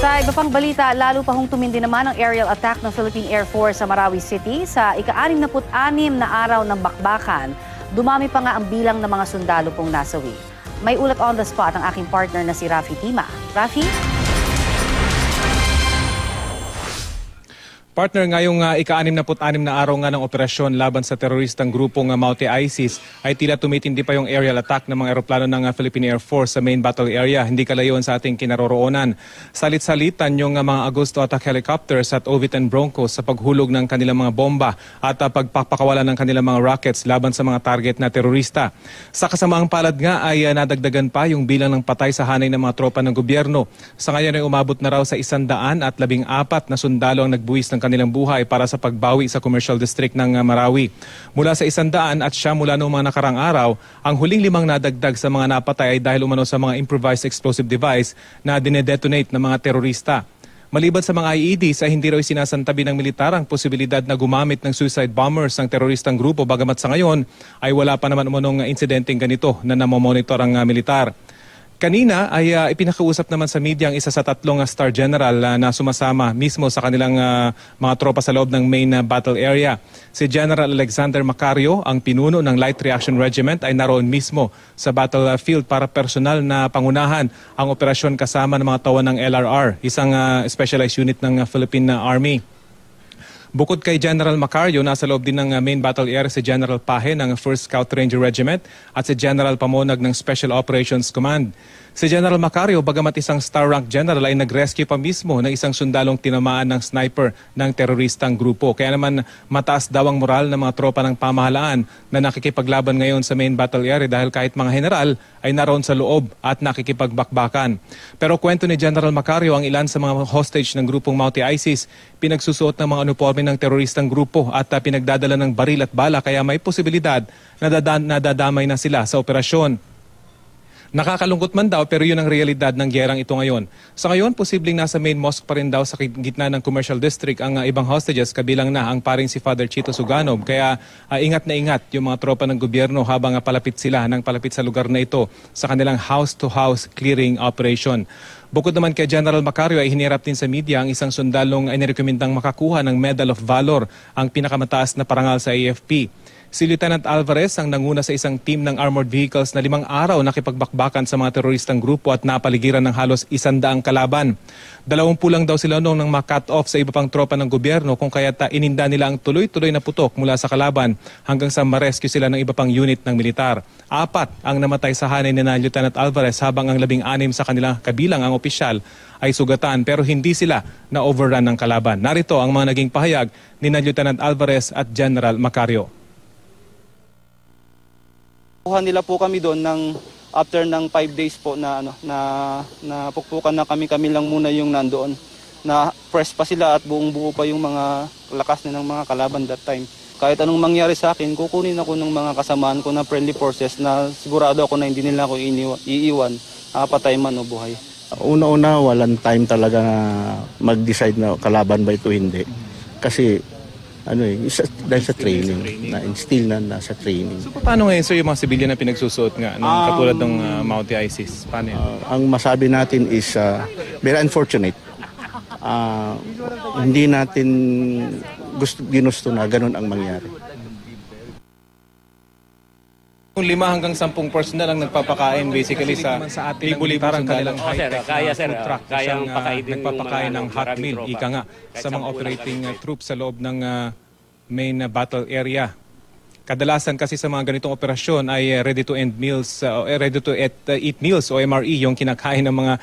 Sa iba pang balita, lalo pa hong tumindi naman ang aerial attack ng Philippine Air Force sa Marawi City sa ika-66 na araw ng bakbakan. Dumami pa nga ang bilang ng mga sundalo pong nasawi. May ulat on the spot ang aking partner na si Rafi Tima. Rafi? Partner, ngayong ika-66 na araw nga ng operasyon laban sa teroristang grupong Maute ISIS ay tila tumitindi pa yung aerial attack ng mga eroplano ng Philippine Air Force sa main battle area, hindi kalayuan sa ating kinaroroonan. Salit-salitan yung mga Agusto attack helicopters at Ovitan Broncos sa paghulog ng kanilang mga bomba at pagpapakawalan ng kanilang mga rockets laban sa mga target na terorista. Sa kasamaang palad nga ay nadagdagan pa yung bilang ng patay sa hanay ng mga tropa ng gobyerno. Sa ngayon ay umabot na raw sa 114 na sundalo ang nagbuwis ng kanilang buhay para sa pagbawi sa commercial district ng Marawi. Mula sa 100 at siya mula noong mga nakarang araw, ang huling 5 nadagdag sa mga napatay ay dahil umano sa mga improvised explosive device na dinedetonate ng mga terorista. Maliban sa mga IEDs ay hindi raw sinasantabi ng militar ang posibilidad na gumamit ng suicide bombers ng teroristang grupo, bagamat sa ngayon ay wala pa naman umanong insidenteng ganito na namomonitor ang militar. Kanina ay ipinakausap naman sa media ang isa sa 3 star general na sumasama mismo sa kanilang mga tropa sa loob ng main battle area. Si General Alexander Macario, ang pinuno ng Light Reaction Regiment, ay naroon mismo sa battlefield para personal na pangunahan ang operasyon kasama ng mga tawan ng LRR, isang specialized unit ng Philippine Army. Bukod kay General Macario, nasa loob din ng main battle area si General Pahe ng 1st Scout Ranger Regiment at si General Pamonag ng Special Operations Command. Si General Macario, bagamat isang star rank general, ay nag-rescue pa mismo ng isang sundalong tinamaan ng sniper ng teroristang grupo. Kaya naman mataas daw ang moral ng mga tropa ng pamahalaan na nakikipaglaban ngayon sa main battle area dahil kahit mga general ay naroon sa loob at nakikipagbakbakan. Pero kwento ni General Macario, ang ilan sa mga hostage ng grupong Maute ISIS pinagsusuot ng mga uniforme ng teroristang grupo at pinagdadala ng baril at bala, kaya may posibilidad na nadadamay na sila sa operasyon. Nakakalungkot man daw pero yun ang realidad ng gyerang ito ngayon. Sa ngayon, posibleng nasa main mosque pa rin daw sa gitna ng commercial district ang ibang hostages, kabilang na ang paring si Father Chito Suganov. Kaya ingat na ingat yung mga tropa ng gobyerno habang palapit sila ng palapit sa lugar na ito sa kanilang house-to-house clearing operation. Bukod naman kay General Macario ay hinirap din sa media ang isang sundalong ay nirekomendang makakuha ng Medal of Valor, ang pinakamataas na parangal sa AFP. Si Lieutenant Alvarez ang nanguna sa isang team ng armored vehicles na 5 araw nakipagbakbakan sa mga teroristang grupo at napaligiran ng halos 100 kalaban. 20 lang daw sila noong nang ma-cut off sa iba pang tropa ng gobyerno, kung kaya't ininda nila ang tuloy-tuloy na putok mula sa kalaban hanggang sa ma-rescue sila ng iba pang unit ng militar. 4 ang namatay sa hanay ni Lieutenant Alvarez habang ang 16 sa kanilang kabilang ang opisyal ay sugatan, pero hindi sila na-overrun ng kalaban. Narito ang mga naging pahayag ni Lieutenant Alvarez at General Macario. Kuha nila po kami doon after ng 5 days po na pukpukan na kami lang muna yung nandoon. Na fresh pa sila at buong-buo pa yung mga lakas ng mga kalaban that time. Kahit anong mangyari sa akin, kukunin ako ng mga kasamaan ko na friendly forces na sigurado ako na hindi nila ako iiwan, patay man o buhay. Una-una, walang time talaga na mag-decide na kalaban ba ito hindi. Kasi dahil sa training, na-instill na nasa training. So paano ngayon, sir, yung mga civilian na pinagsusuot nga, katulad ng Maute ISIS? Paano yun? Ang masabi natin is very unfortunate. Hindi natin ginusto na ganun ang mangyari. 5 hanggang 10 personnel ang nagpapakain basically sa libo-libo ang kanilang high-tech food truck. Kayang nagpapakain ng hot meal, ika nga, sa mga operating troops sa loob ng main battle area. Kadalasan kasi sa mga ganitong operasyon ay ready to eat meals o MRE yung kinakain ng mga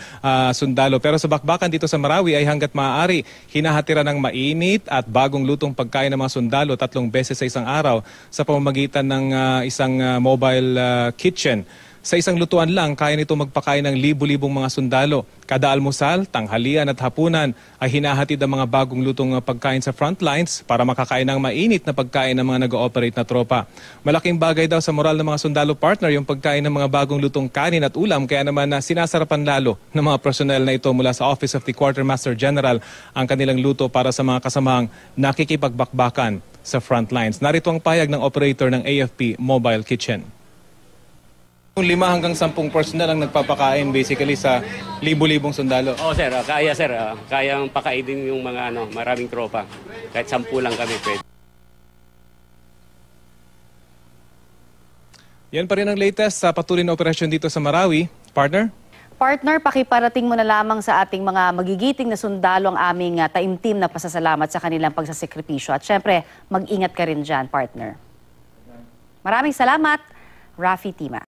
sundalo. Pero sa bakbakan dito sa Marawi ay hanggat maaari hinahatira ng mainit at bagong lutong pagkain ng mga sundalo 3 beses sa isang araw sa pamamagitan ng isang mobile kitchen. Sa isang lutuan lang, kaya nito magpakain ng libo-libong mga sundalo. Kada almusal, tanghalian at hapunan ay hinahatid ang mga bagong lutong pagkain sa front lines para makakain ng mainit na pagkain ng mga nag-ooperate na tropa. Malaking bagay daw sa moral ng mga sundalo, partner, yung pagkain ng mga bagong lutong kanin at ulam, kaya naman sinasarapan lalo ng mga personnel na ito mula sa Office of the Quartermaster General ang kanilang luto para sa mga kasamang nakikipagbakbakan sa front lines. Narito ang payag ng operator ng AFP Mobile Kitchen. Yung 5 hanggang 10 personnel ang nagpapakain basically sa libo-libong sundalo. Oo sir, kaya sir. Kayang pakainin yung mga maraming tropa. Kahit 10 lang kami pwede. Yan pa rin ang latest sa patuloy na operasyon dito sa Marawi. Partner? Partner, pakiparating mo na lamang sa ating mga magigiting na sundalo ang aming taimtim na pasasalamat sa kanilang pagsasakripisyo. At syempre, mag-ingat ka rin dyan, partner. Maraming salamat, Rafi Tima.